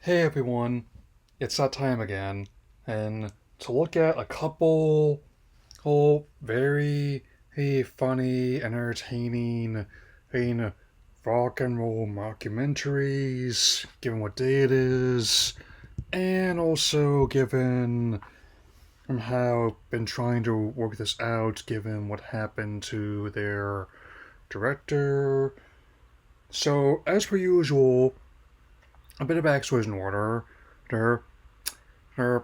Hey everyone, it's that time again, and to look at a couple very funny and entertaining rock and roll mockumentaries, given what day it is, and also given how I've been trying to work this out, given what happened to their director. So, as per usual, a bit of backstory in order. There, there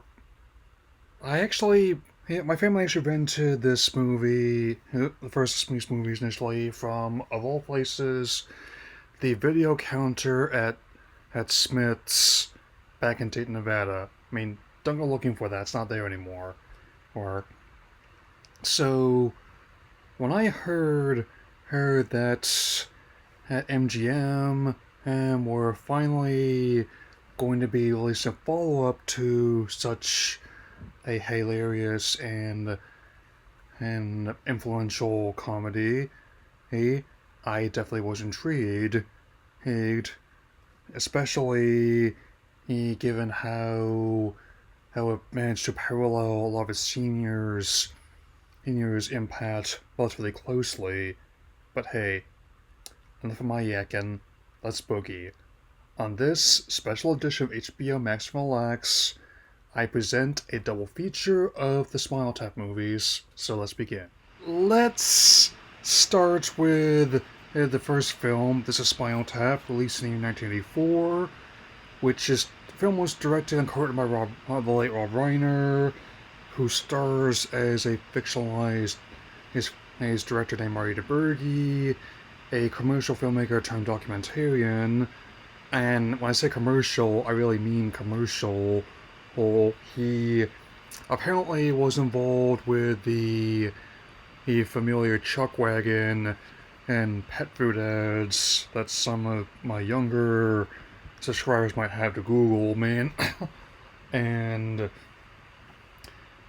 I actually, yeah, my family actually rented this movie, the first Smiths movies initially, from, of all places, the video counter at Smith's back in Dayton, Nevada. I mean, don't go looking for that; it's not there anymore. Or so when I heard that at MGM and we're finally going to be releasing a follow up to such a hilarious and influential comedy, I definitely was intrigued, especially given how it managed to parallel a lot of its seniors' impact relatively closely. But hey, enough of my yakking. Let's boogie. On this special edition of HBO Max Relax, I present a double feature of the Spinal Tap movies, so let's begin. Let's start with the first film. This is Spinal Tap, released in 1984, which is the film was directed and co-written by the late Rob Reiner, who stars as a fictionalized his director named Marty DeBergi, a commercial filmmaker turned documentarian. And when I say commercial, I really mean commercial. Well, he apparently was involved with the familiar chuck wagon and pet food ads that some of my younger subscribers might have to Google, man. And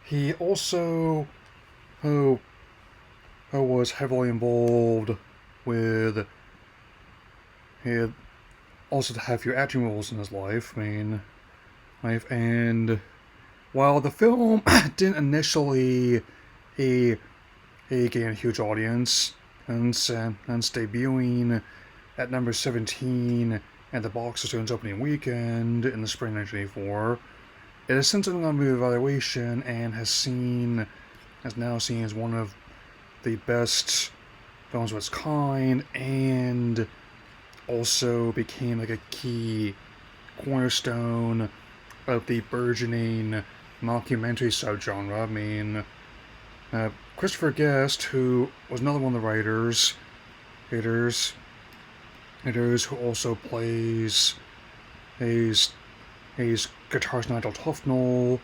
he also who, who was heavily involved with he had also to have a few acting roles in his life. And while the film didn't initially he gain a huge audience, hence debuting at number 17 at the box office opening weekend in the spring 1984. It has since undergone reevaluation and has now seen as one of the best films of its kind, and also became like a key cornerstone of the burgeoning mockumentary subgenre. Christopher Guest, who was another one of the writers who also plays his guitarist Nigel Tufnell,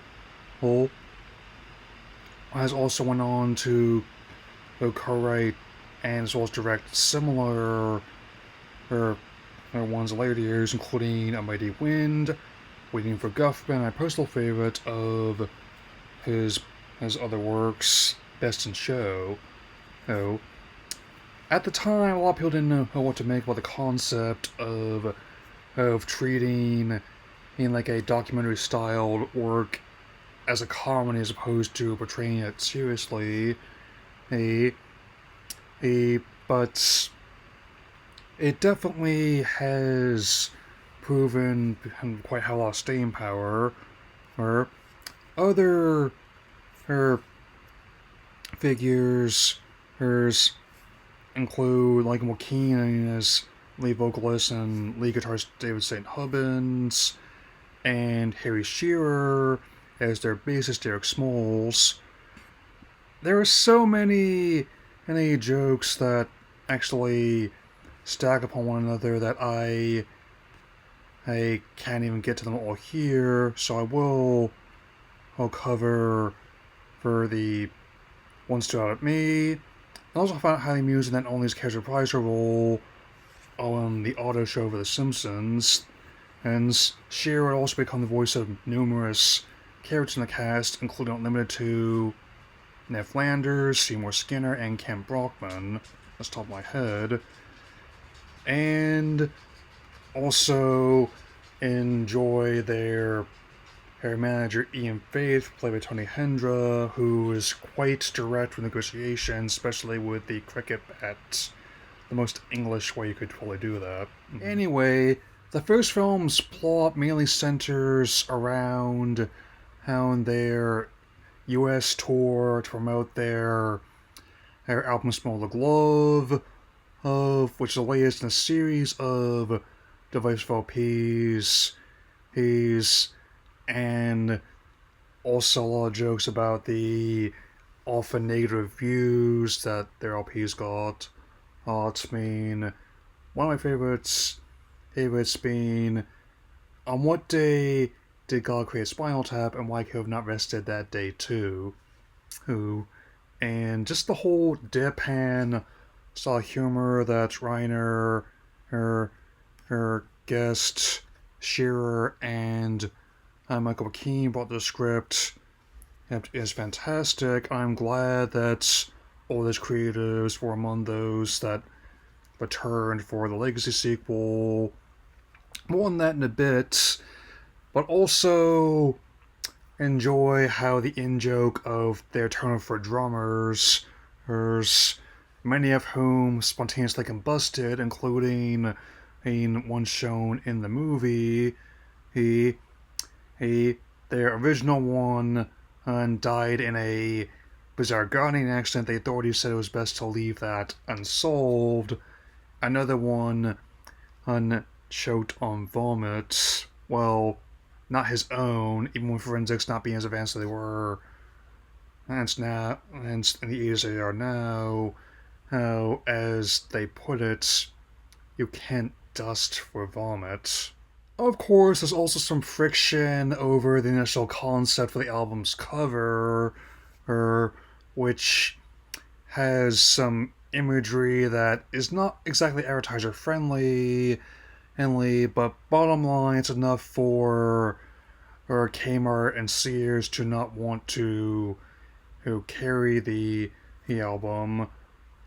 has also went on to co-write and as well as direct similar or ones later years, including A Mighty Wind, Waiting for Guffman, my personal favorite of his other works, Best in Show. Oh, at the time, a lot of people didn't know what to make about the concept of treating in like a documentary styled work as a comedy as opposed to portraying it seriously. A but it definitely has proven quite have a lot of staying power. Or other her figures hers include like Joaquin as lead vocalist and lead guitarist David St. Hubbins, and Harry Shearer as their bassist Derek Smalls. There are so many jokes that actually stack upon one another that I can't even get to them all here, so I'll cover for the ones stood out at me. I also found it highly amusing that not only his character reprised her role on the auto show for The Simpsons, and Shearer would also become the voice of numerous characters in the cast, including not limited to Ned Flanders, Seymour Skinner, and Ken Brockman. That's top of my head. And also enjoy their manager Ian Faith, played by Tony Hendra, who is quite direct with negotiations, especially with the cricket bat. The most English way you could fully do that. Anyway, the first film's plot mainly centers around how their US tour to promote their album Smell the Glove, of which is the latest in a series of divisive LPs. And also a lot of jokes about the often negative reviews that their LPs got. It's been one of my favorites being on what day did God create Spinal Tap and why could have not rested that day too? Who and just the whole deadpan style humor that Reiner, her her guest Shearer, and Michael McKean brought to the script is fantastic. I'm glad that all those creatives were among those that returned for the Legacy sequel. More on that in a bit, but also enjoy how the in-joke of their turn for drummers, many of whom spontaneously combusted, including one shown in the movie. He, he, their original one died in a bizarre gardening accident. The authorities said it was best to leave that unsolved. Another one choked on vomit. Well, not his own, even with forensics not being as advanced as they were. And now, and in the 80s they are now, how, as they put it, you can't dust for vomit. Of course, there's also some friction over the initial concept for the album's cover, which has some imagery that is not exactly advertiser friendly, but bottom line, it's enough for Kmart and Sears to not want to carry the album.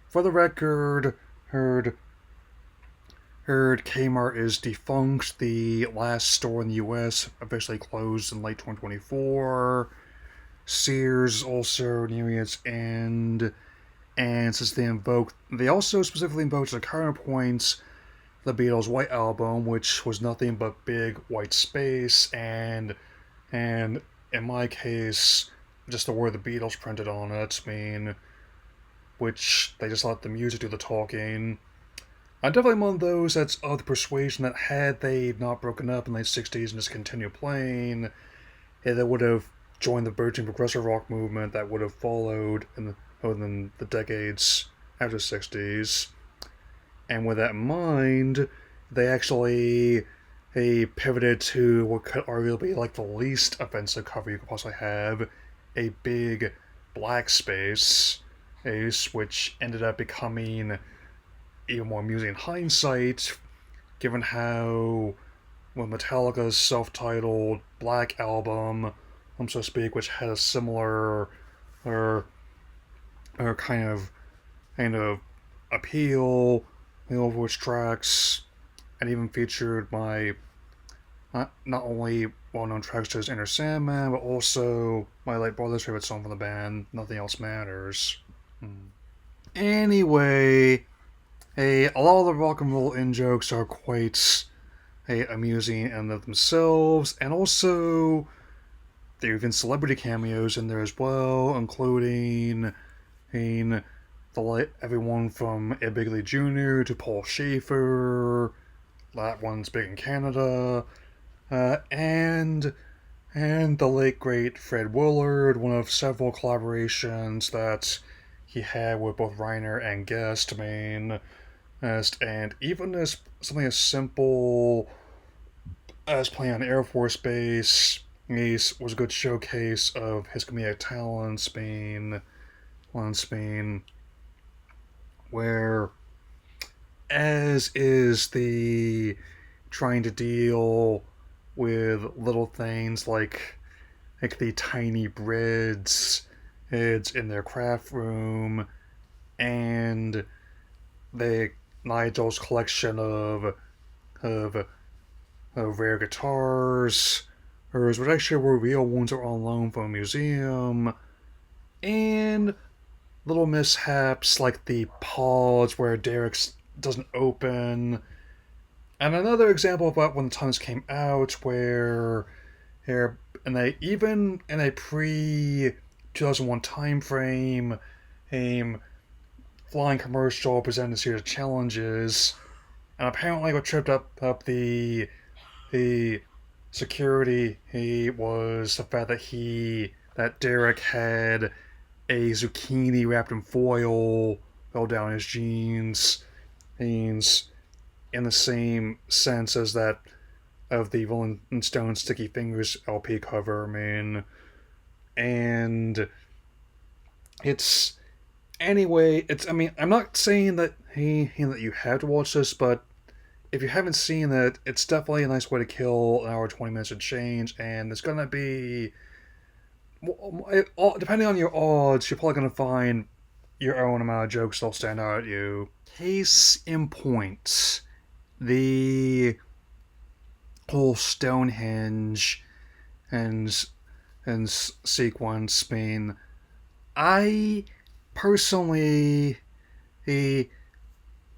For the record, heard Kmart is defunct. The last store in the US officially closed in late 2024. Sears also nearing its end. And since they also specifically invoked the counterpoints, the Beatles' White Album, which was nothing but big white space, and in my case, just the word the Beatles printed on it, which they just let the music do the talking. I'm definitely one of those that's of the persuasion that had they not broken up in the late 60s and just continued playing, they would have joined the burgeoning progressive rock movement that would have followed in the decades after the 60s. And with that in mind, they pivoted to what could arguably be like the least offensive cover you could possibly have, a big black space, which ended up becoming even more amusing in hindsight, given how when Metallica's self-titled Black Album, so to speak, which had a similar or kind of appeal, over which tracks, and even featured my not only well-known tracks to his Inner Sandman, but also my late brother's favorite song from the band, Nothing Else Matters. Anyway, a lot of the rock and roll in-jokes are quite amusing in themselves, and also there are even celebrity cameos in there as well, including everyone from Ed Begley Jr. to Paul Schaefer. That one's big in Canada, and the late great Fred Willard, one of several collaborations that he had with both Reiner and Guest. And even as something as simple as playing on Air Force Base was a good showcase of his comedic talents, where, as is the trying to deal with little things like the tiny breads it's in their craft room, and Nigel's collection of rare guitars, which actually were real ones that were on loan from a museum, and little mishaps like the pods where Derek's doesn't open. And another example about when the Times came out where here and they even in a pre 2001 time frame, a flying commercial presented a series of challenges, and apparently what tripped up the security he was the fact that Derek had a zucchini wrapped in foil fell down his jeans in the same sense as that of the Rolling Stones Sticky Fingers LP cover. I mean, and it's anyway. It's I mean, I'm not saying that that you have to watch this, but if you haven't seen it, it's definitely a nice way to kill an hour 20 minutes of change, and it's gonna be depending on your odds, you're probably gonna find your own amount of jokes that'll stand out at you. Case in point, the whole Stonehenge and sequence. I mean, I personally, he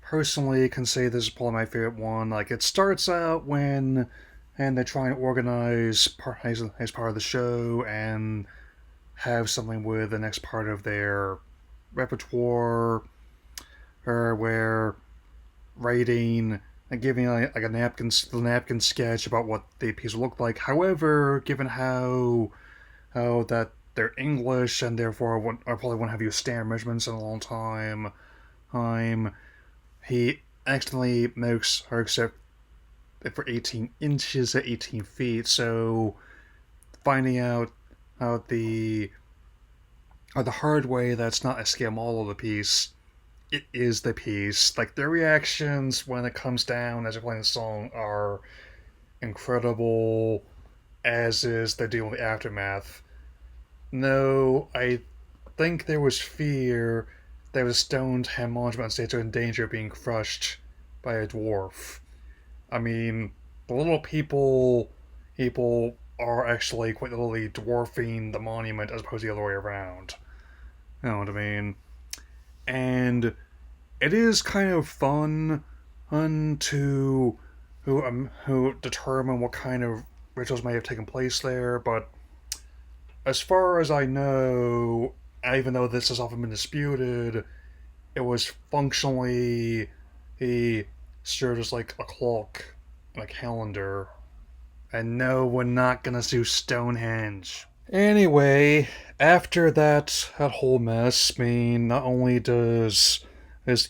personally can say this is probably my favorite one. Like it starts out when and they try and organize as part of the show and have something with the next part of their repertoire, or where writing and giving like a napkin sketch about what the piece will look like. However, given how that they're English and therefore I probably won't have used standard measurements in a long time, he accidentally makes her accept it for 18 inches at 18 feet. So finding out the hard way that's not a scale model of the piece, it is the piece. Like their reactions when it comes down as they're playing the song are incredible, as is their deal with the aftermath. No, I think there was fear that the Stones had monument states are in danger of being crushed by a dwarf. I mean, the little people are actually quite literally dwarfing the monument as opposed to the other way around. You know what I mean? And it is kind of fun who determine what kind of rituals may have taken place there, but as far as I know, even though this has often been disputed, it was functionally he served as like a clock and a calendar. And no, we're not gonna do Stonehenge. Anyway, after that whole mess, I mean, not only does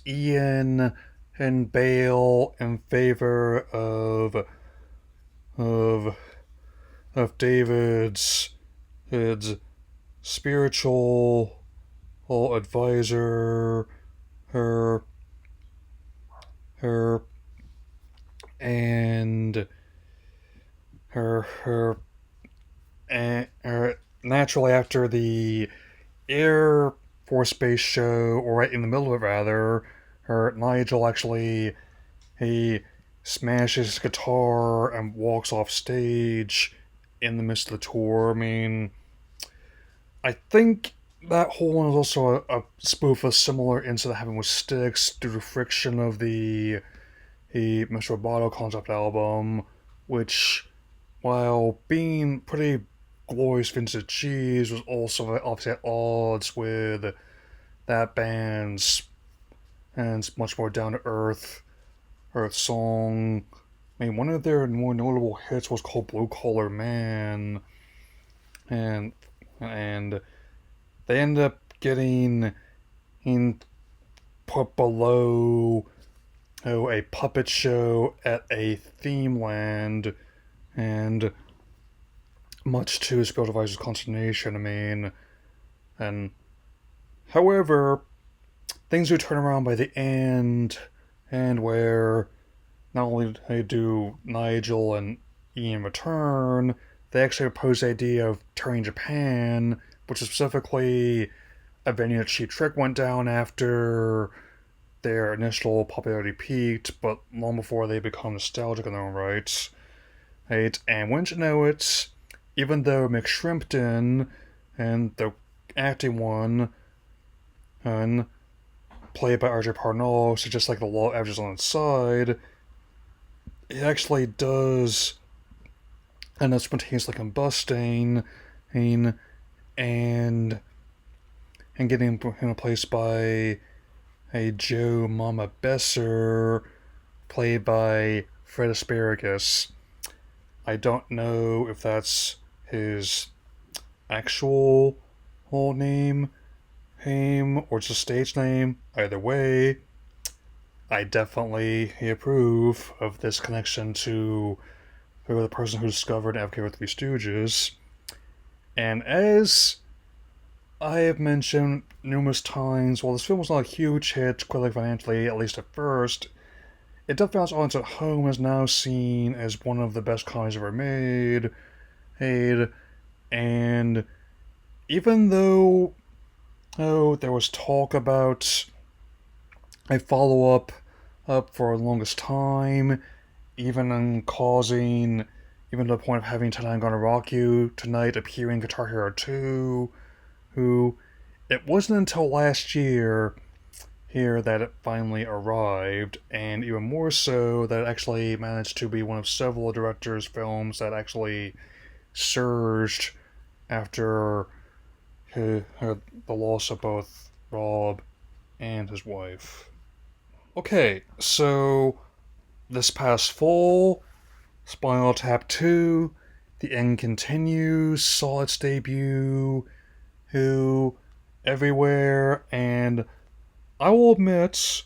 Ian and Bale in favor of of David's spiritual advisor, her her and her and her naturally after the Air Force Base show, or right in the middle of it rather, her Nigel actually he smashes his guitar and walks off stage in the midst of the tour. I mean, I think that whole one is also a spoof of a similar incident happened with Styx due to friction of the Mr. Roboto concept album, which, while being pretty glorious vintage cheese, was also obviously at odds with that band's and much more down to earth song. I mean, one of their more notable hits was called Blue Collar Man, and and they end up getting in put below a puppet show at a theme land, and much to his advisor's consternation. I mean, and however, things do turn around by the end, and where not only do Nigel and Ian return, they actually propose the idea of touring Japan, which is specifically a venue that Cheap Trick went down after their initial popularity peaked, but long before they become nostalgic in their own rights. right? And wouldn't you know it, even though McShrimpton and the acting one, and played by RJ Parnell, so just like the law averages on its side, it actually does end up spontaneously combusting and and getting replaced by a Joe Mama Besser, played by Fred Asparagus. I don't know if that's his actual whole name or just a stage name. Either way, I definitely approve of this connection to the person who discovered and advocated with Three Stooges. And as I have mentioned numerous times, while this film was not a huge hit, critically financially, at least at first, it definitely found its audience at home and is now seen as one of the best comedies ever made. And even though there was talk about a follow-up for the longest time, even even to the point of having Tonight I'm Gonna Rock You Tonight appearing Guitar Hero 2, who it wasn't until last year here that it finally arrived, and even more so that it actually managed to be one of several directors' films that actually surged after the loss of both Rob and his wife. Okay, so this past fall, Spinal Tap 2, The End Continues, saw its debut, who everywhere, and I will admit,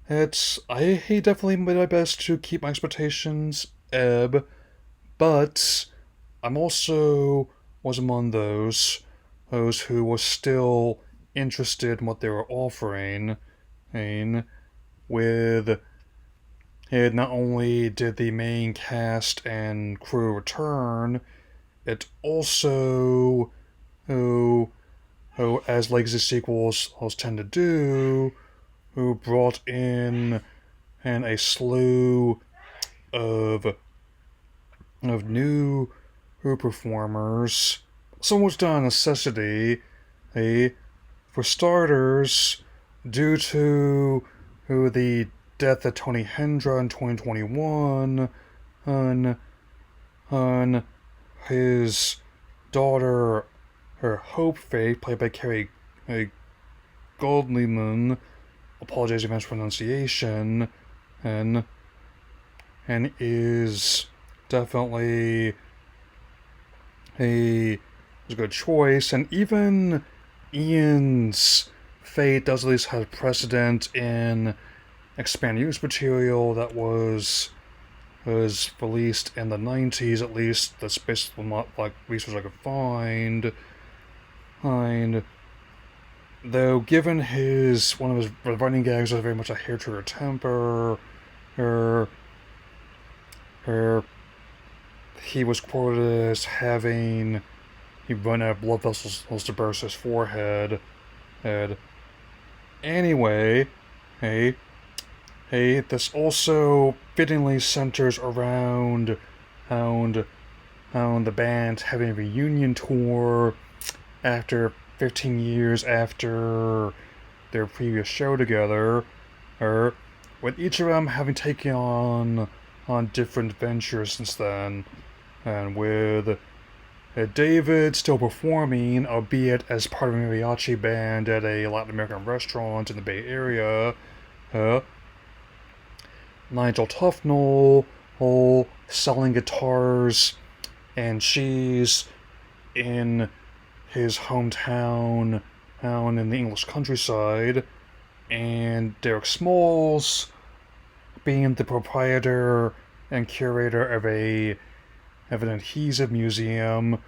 I definitely made my best to keep my expectations ebb, but I'm also was among those who was still interested in what they were offering, and with it not only did the main cast and crew return, it also who as legacy sequels tend to do, who brought in and a slew of new performers. Some was done a necessity, for starters, due to the death of Tony Hendra in 2021, on his daughter, her Hope Faith, played by Carrie Goldman, apologize if I pronunciation, and is definitely a good choice. And even Ian's fate does at least have precedent in expanded use material that was released in the 90s, at least. That's basically not like research I could find. Though, given one of his running gags was very much a hair trigger temper, her he was quoted as having he run out of blood vessels to burst his forehead. Anyway, hey, this also fittingly centers around the band having a reunion tour after 15 years after their previous show together, with each of them having taken on different ventures since then, and with David still performing, albeit as part of a mariachi band at a Latin American restaurant in the Bay Area. Nigel Tufnell selling guitars and cheese in his hometown in the English countryside, and Derek Smalls being the proprietor and curator of an adhesive museum.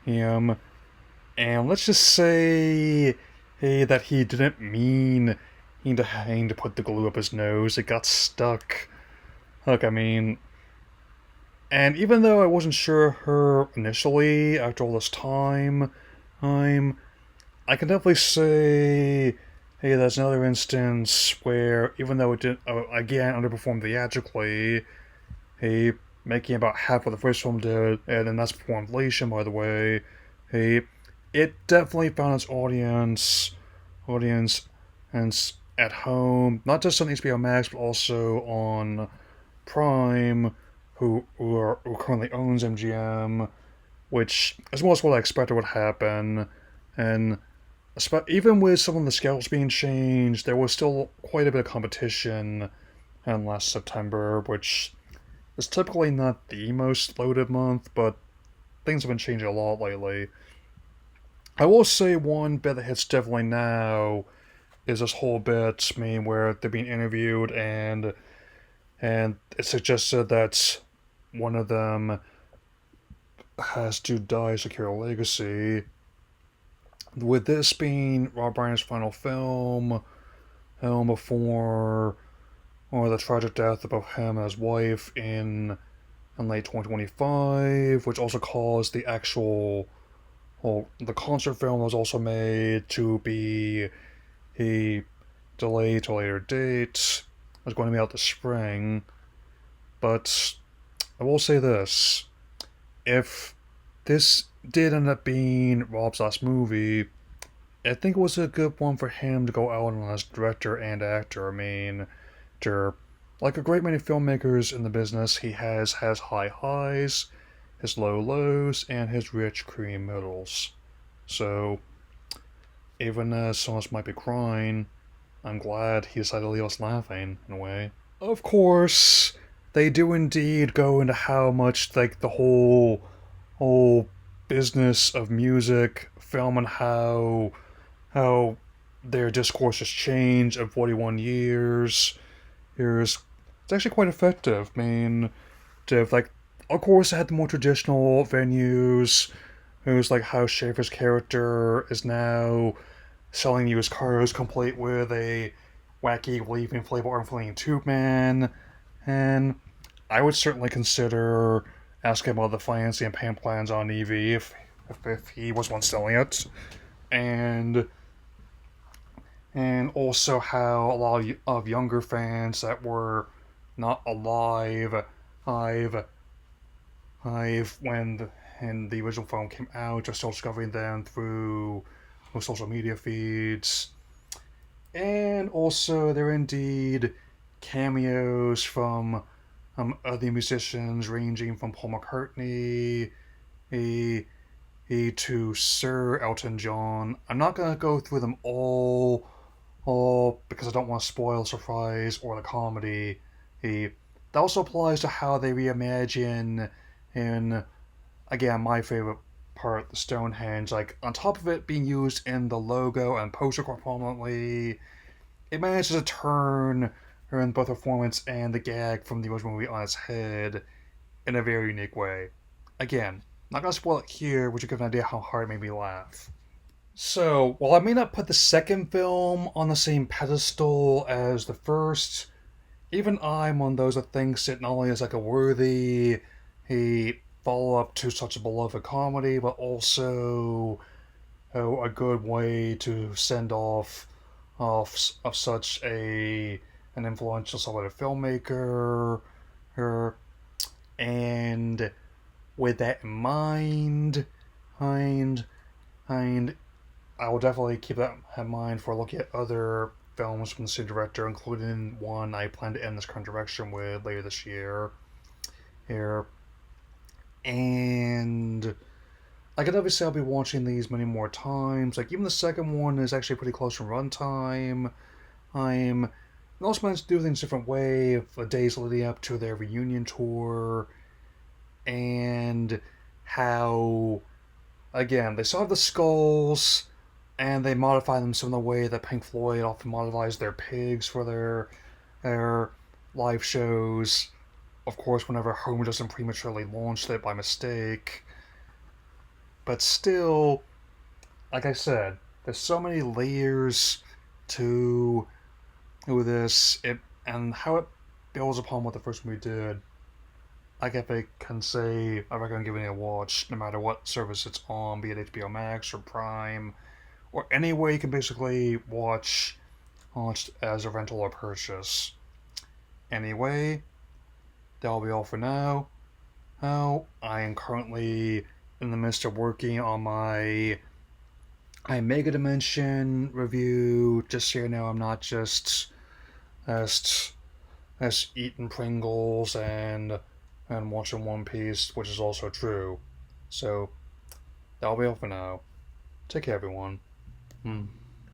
And let's just say that he didn't mean to put the glue up his nose. It got stuck. Look, I mean, and even though I wasn't sure her initially after all this time, I can definitely say, that's another instance where, even though it did again underperform theatrically, making about half what the first film did, and then that's before inflation, by the way. Hey, it definitely found its audience, and at home, not just on HBO Max, but also on Prime, who currently owns MGM, which is most what I expected would happen. And even with some of the schedules being changed, there was still quite a bit of competition in last September, which is typically not the most loaded month, but things have been changing a lot lately. I will say one bit that hits definitely now is this whole bit, where they're being interviewed and it suggested that one of them has to die to secure a legacy. With this being Rob Reiner's final film before or the tragic death of both him and his wife in late 2025, which also caused the actual the concert film was also made to be a delayed to a later date. It was going to be out this spring, but I will say this: if this did end up being Rob's last movie, I think it was a good one for him to go out on as director and actor. Like a great many filmmakers in the business, he has high highs, his low lows, and his rich cream middles. So, even as some of us might be crying, I'm glad he decided to leave us laughing, in a way. Of course, they do indeed go into how much, like, the whole business of music, film, and how their discourse has changed in 41 years. It's actually quite effective. Like, of course, it had the more traditional venues. It was like how Schaefer's character is now selling used cars complete with a wacky, leaving inflatable arm flinging tube man. And I would certainly consider asking about the financing and payment plans on EV if he was one selling it. And and also how a lot of younger fans that were not alive, I've I've when the original film came out, just still discovering them through social media feeds, and also there are indeed cameos from other musicians ranging from Paul McCartney, a, to Sir Elton John. I'm not gonna go through them all because I don't want to spoil the surprise or the comedy. He that also applies to how they reimagine in again my favorite part, the Stonehenge. Like on top of it being used in the logo and poster quite prominently, it manages to turn both the performance and the gag from the original movie on its head in a very unique way. Again, not gonna spoil it here, which will give an idea how hard it made me laugh. So, while I may not put the second film on the same pedestal as the first, even I'm one of those that thinks it not only is like a follow up to such a beloved comedy, but also a good way to send off of such a an influential celebrated filmmaker. Her and with that in mind, mind I will definitely keep that in mind for looking at other films from the same director, including one I plan to end this current direction with later this year. Here, and I could obviously I'll be watching these many more times. Like even the second one is actually pretty close to runtime. I'm also managed to do things a different way of the days leading up to their reunion tour, and how again they still have the skulls and they modify them some of the way that Pink Floyd often modifies their pigs for their live shows. Of course, whenever Homer doesn't prematurely launch it by mistake. But still, like I said, there's so many layers to this, and how it builds upon what the first movie did. I guess I can say I recommend giving it a watch, no matter what service it's on, be it HBO Max or Prime, or anywhere you can basically watch as a rental or purchase. Anyway, that'll be all for now. Oh, I am currently in the midst of working on my Mega Dimension review. Just so you know, I'm not just eating Pringles and watching One Piece, which is also true. So that'll be all for now. Take care, everyone. Hmm.